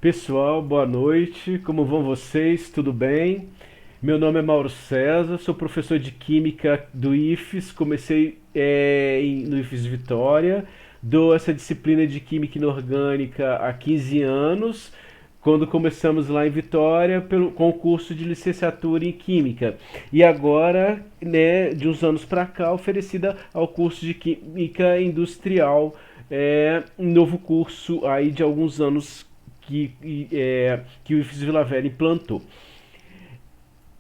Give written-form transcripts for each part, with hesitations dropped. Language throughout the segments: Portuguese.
Pessoal, boa noite. Como vão vocês? Tudo bem? Meu nome é Mauro César, sou professor de Química do IFES. Comecei no IFES Vitória. Dou essa disciplina de Química Inorgânica há 15 anos, quando começamos lá em Vitória pelo concurso de licenciatura em Química. E agora, né, de uns anos para cá, oferecida ao curso de Química Industrial, um novo curso aí de alguns anos que o IFES Vila Velha implantou.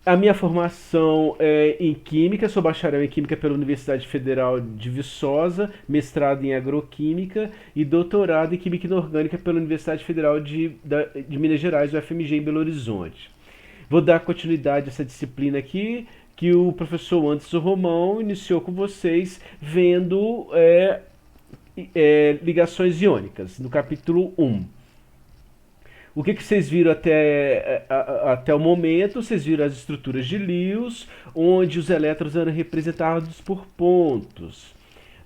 A minha formação é em Química, sou bacharel em Química pela Universidade Federal de Viçosa, mestrado em Agroquímica e doutorado em Química Inorgânica pela Universidade Federal de Minas Gerais, UFMG, em Belo Horizonte. Vou dar continuidade a essa disciplina aqui, que o professor Anderson Romão iniciou com vocês, vendo ligações iônicas, no capítulo 1. O que vocês viram até o momento? Vocês viram as estruturas de Lewis, onde os elétrons eram representados por pontos,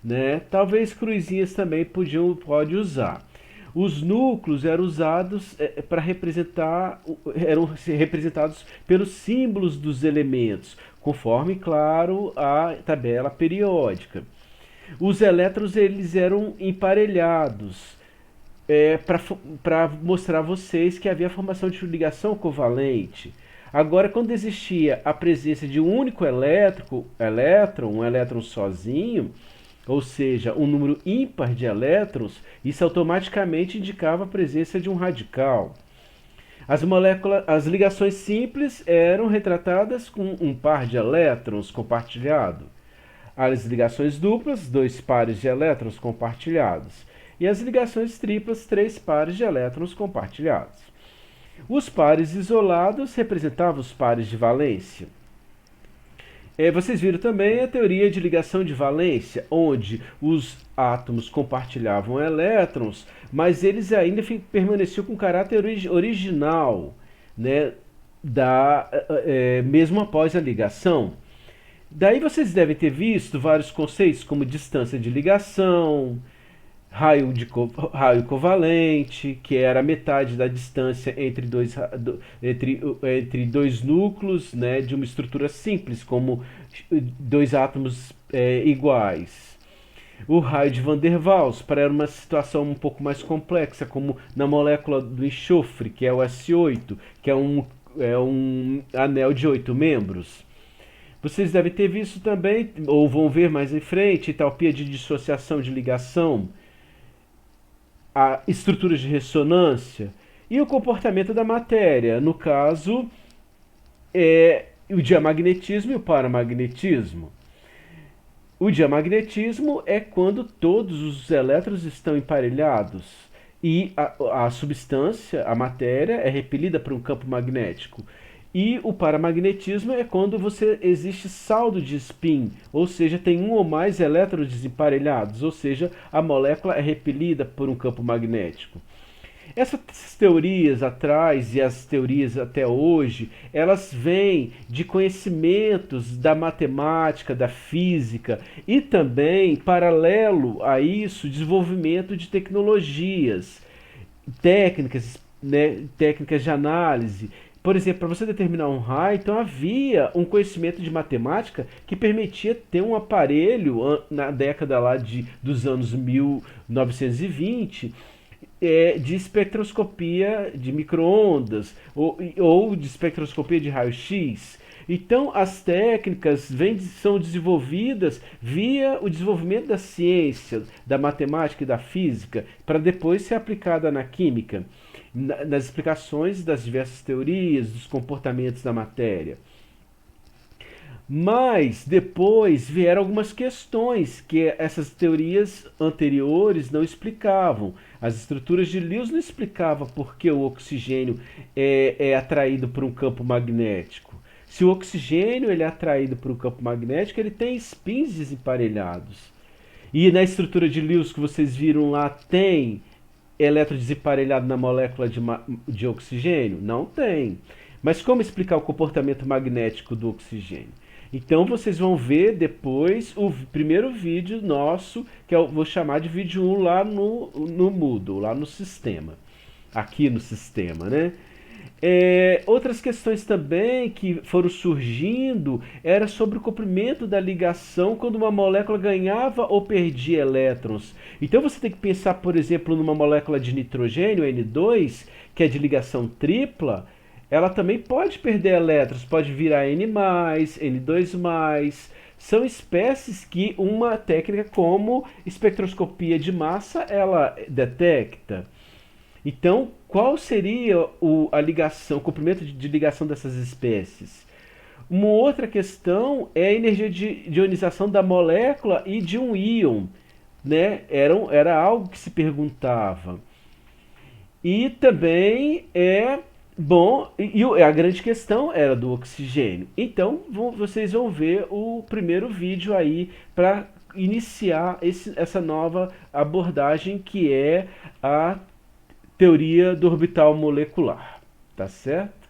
né? Talvez cruzinhas também pode usar. Os núcleos eram usados para representar, eram representados pelos símbolos dos elementos, conforme, claro, a tabela periódica. Os elétrons eles eram emparelhados para mostrar a vocês que havia a formação de ligação covalente. Agora, quando existia a presença de um único um elétron sozinho, ou seja, um número ímpar de elétrons, isso automaticamente indicava a presença de um radical. As ligações simples eram retratadas com um par de elétrons compartilhado. As ligações duplas, dois pares de elétrons compartilhados. E as ligações triplas, três pares de elétrons compartilhados. Os pares isolados representavam os pares de valência. Vocês viram também a teoria de ligação de valência, onde os átomos compartilhavam elétrons, mas eles ainda permaneciam com caráter original, né, mesmo após a ligação. Daí vocês devem ter visto vários conceitos como distância de ligação, raio covalente, que era a metade da distância entre dois núcleos, né, de uma estrutura simples, como dois átomos iguais. O raio de Van der Waals, para uma situação um pouco mais complexa, como na molécula do enxofre, que é o S8, que é um anel de 8 membros. Vocês devem ter visto também, ou vão ver mais em frente, entalpia de dissociação de ligação, a estrutura de ressonância e o comportamento da matéria. No caso, o diamagnetismo e o paramagnetismo. O diamagnetismo é quando todos os elétrons estão emparelhados e a substância, a matéria, é repelida por um campo magnético. E o paramagnetismo é quando existe saldo de spin, ou seja, tem um ou mais elétrons desemparelhados, ou seja, a molécula é repelida por um campo magnético. Essas teorias atrás e as teorias até hoje, elas vêm de conhecimentos da matemática, da física e também, paralelo a isso, desenvolvimento de tecnologias, técnicas, né, técnicas de análise. Por exemplo, para você determinar um raio, então havia um conhecimento de matemática que permitia ter um aparelho na década lá dos anos 1920 de espectroscopia de micro-ondas ou de espectroscopia de raio-x. Então, as técnicas são desenvolvidas via o desenvolvimento da ciência, da matemática e da física, para depois ser aplicada na química, nas explicações das diversas teorias, dos comportamentos da matéria. Mas depois vieram algumas questões que essas teorias anteriores não explicavam. As estruturas de Lewis não explicavam por que o oxigênio é atraído por um campo magnético. Se o oxigênio ele é atraído por um campo magnético, ele tem spins desemparelhados. E na estrutura de Lewis que vocês viram lá, tem elétron desemparelhado na molécula de oxigênio? Não tem. Mas como explicar o comportamento magnético do oxigênio? Então vocês vão ver depois o primeiro vídeo nosso, que eu vou chamar de vídeo 1 lá no Moodle, lá no sistema. aqui no sistema, né? Outras questões também que foram surgindo era sobre o comprimento da ligação quando uma molécula ganhava ou perdia elétrons. Então você tem que pensar, por exemplo, numa molécula de nitrogênio, N2, que é de ligação tripla, ela também pode perder elétrons, pode virar N+, N2+. São espécies que uma técnica como espectroscopia de massa ela detecta. Então, qual seria a ligação, o comprimento de ligação dessas espécies? Uma outra questão é a energia de ionização da molécula e de um íon, né? Era algo que se perguntava. E também a grande questão era do oxigênio. Então, vocês vão ver o primeiro vídeo aí para iniciar essa nova abordagem que é a teoria do orbital molecular, tá certo?